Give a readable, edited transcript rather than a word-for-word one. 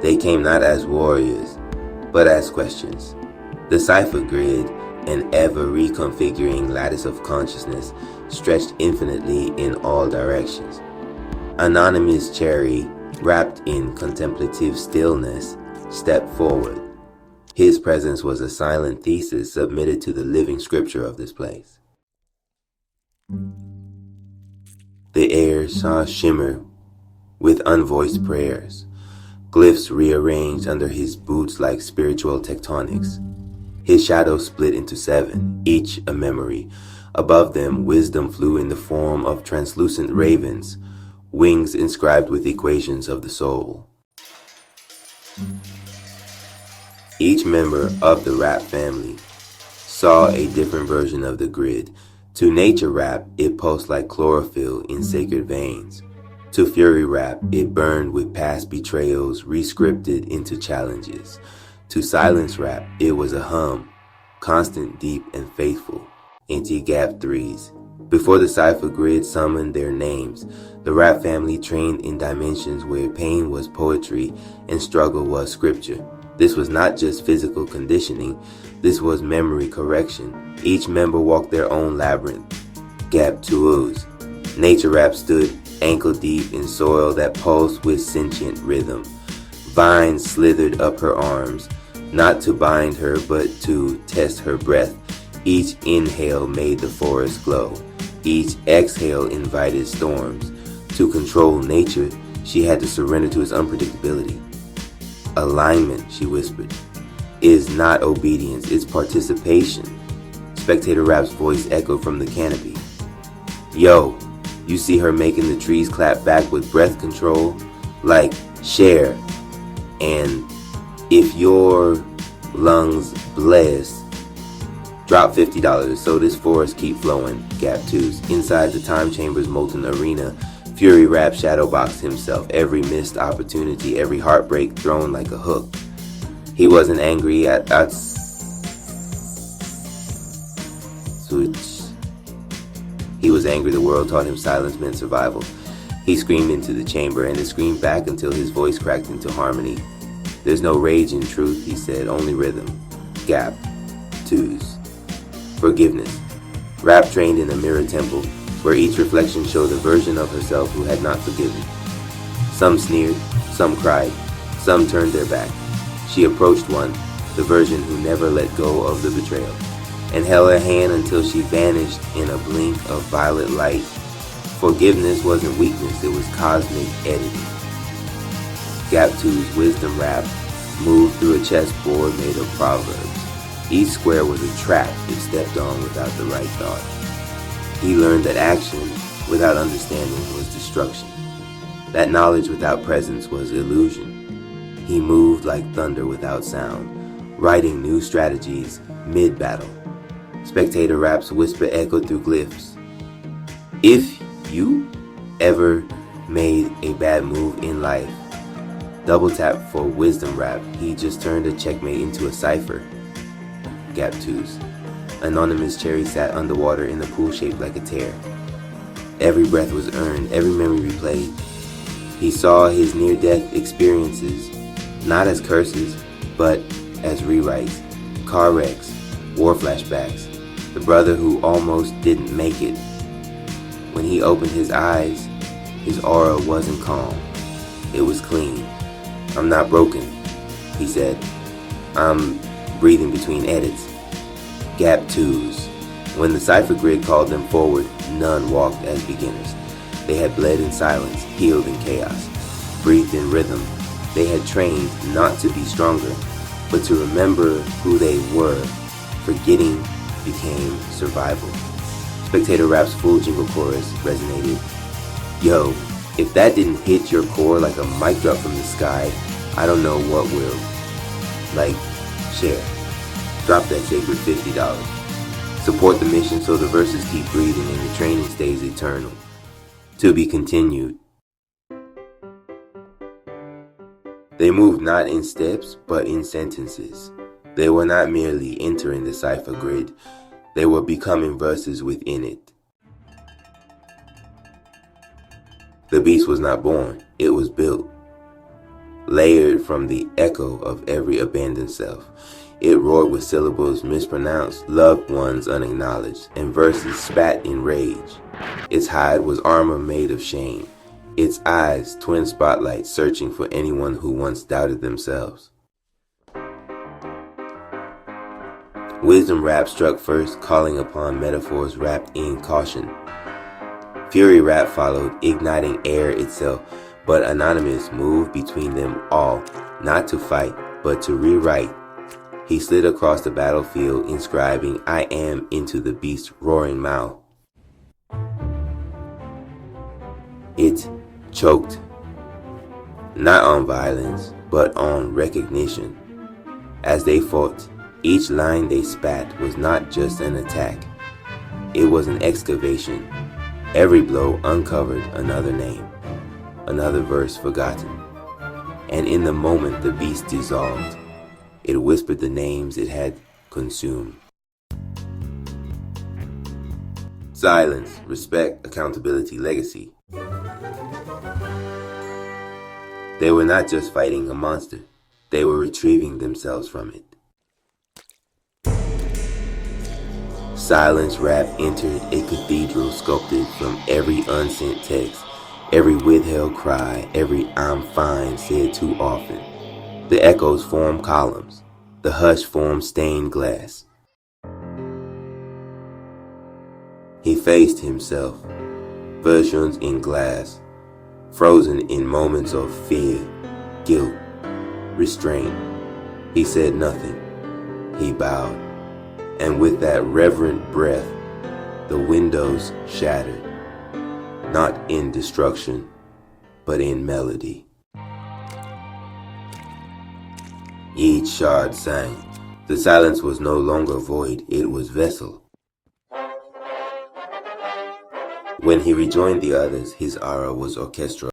They came not as warriors, but as questions. The Cipher Grid, an ever-reconfiguring lattice of consciousness, stretched infinitely in all directions. Anonimiz Cherry, wrapped in contemplative stillness, stepped forward. His presence was a silent thesis submitted to the living scripture of this place. The air saw shimmer with unvoiced prayers, glyphs rearranged under his boots like spiritual tectonics. His shadow split into 7, each a memory. Above them, wisdom flew in the form of translucent ravens, wings inscribed with equations of the soul. Each member of the rap family saw a different version of the grid. To nature rap, it pulsed like chlorophyll in sacred veins. To fury rap, it burned with past betrayals rescripted into challenges. To silence rap, it was a hum, constant, deep, and faithful, anti-gap 3s. Before the Cipher Grid summoned their names, the rap family trained in dimensions where pain was poetry and struggle was scripture. This was not just physical conditioning, this was memory correction. Each member walked their own labyrinth. Gap 2Os. Nature rap stood ankle deep in soil that pulsed with sentient rhythm. Vines slithered up her arms, not to bind her but to test her breath. Each inhale made the forest glow. Each exhale invited storms. To control nature, she had to surrender to its unpredictability. Alignment, she whispered, is not obedience, it's participation. Spectator Rap's voice echoed from the canopy. Yo, you see her making the trees clap back with breath control? Like, share. And if your lungs bless, drop $50 so this forest keep flowing. Gap 2s. Inside the time chamber's molten arena, Fury Rap shadowboxed himself. Every missed opportunity, every heartbreak thrown like a hook. He wasn't angry at Switch. He was angry the world taught him silence meant survival. He screamed into the chamber and it screamed back until his voice cracked into harmony. There's no rage in truth, he said, only rhythm. Gap 2s. Forgiveness. Rap trained in a mirror temple, where each reflection showed a version of herself who had not forgiven. Some sneered, some cried, some turned their back. She approached one, the version who never let go of the betrayal, and held her hand until she vanished in a blink of violet light. Forgiveness wasn't weakness, it was cosmic editing. Gap 2's wisdom rap moved through a chessboard made of proverbs. Each square was a trap if stepped on without the right thought. He learned that action without understanding was destruction. That knowledge without presence was illusion. He moved like thunder without sound, writing new strategies mid-battle. Spectator Rap's whisper echoed through glyphs. If you ever made a bad move in life, double tap for wisdom rap. He just turned a checkmate into a cipher. Gap 2s. Anonimiz Cherry sat underwater in a pool shaped like a tear. Every breath was earned, every memory replayed. He saw his near-death experiences not as curses, but as rewrites, car wrecks, war flashbacks, the brother who almost didn't make it. When he opened his eyes, his aura wasn't calm. It was clean. I'm not broken, he said. I'm breathing between edits. Gap 2s. When the Cipher Grid called them forward, none walked as beginners. They had bled in silence, healed in chaos, breathed in rhythm. They had trained not to be stronger, but to remember who they were. Forgetting became survival. Spectator Rap's full jingle chorus resonated. Yo, if that didn't hit your core like a mic drop from the sky, I don't know what will. Like, share. Drop that sacred $50. Support the mission so the verses keep breathing and the training stays eternal. To be continued. They moved not in steps, but in sentences. They were not merely entering the Cipher Grid, they were becoming verses within it. The beast was not born, it was built. layered from the echo of every abandoned self. It roared with syllables mispronounced, loved ones unacknowledged, and verses spat in rage. Its hide was armor made of shame. Its eyes, twin spotlights searching for anyone who once doubted themselves. Wisdom rap struck first, calling upon metaphors wrapped in caution. Fury rap followed, igniting air itself, but Anonymous moved between them all, not to fight, but to rewrite. He slid across the battlefield, inscribing, "I am," into the beast's roaring mouth. It choked, not on violence, but on recognition. As they fought, each line they spat was not just an attack. It was an excavation. Every blow uncovered another name, another verse forgotten. And in the moment the beast dissolved, it whispered the names it had consumed. Silence, respect, accountability, legacy. They were not just fighting a monster, they were retrieving themselves from it. Silence rap entered a cathedral sculpted from every unsent text, every withheld cry, every "I'm fine" said too often. The echoes formed columns, the hush formed stained glass. He faced himself, versions in glass, frozen in moments of fear, guilt, restraint. He said nothing. He bowed, and with that reverent breath, the windows shattered, not in destruction, but in melody. Each shard sang. The silence was no longer void, it was vessel. When he rejoined the others, his aura was orchestral.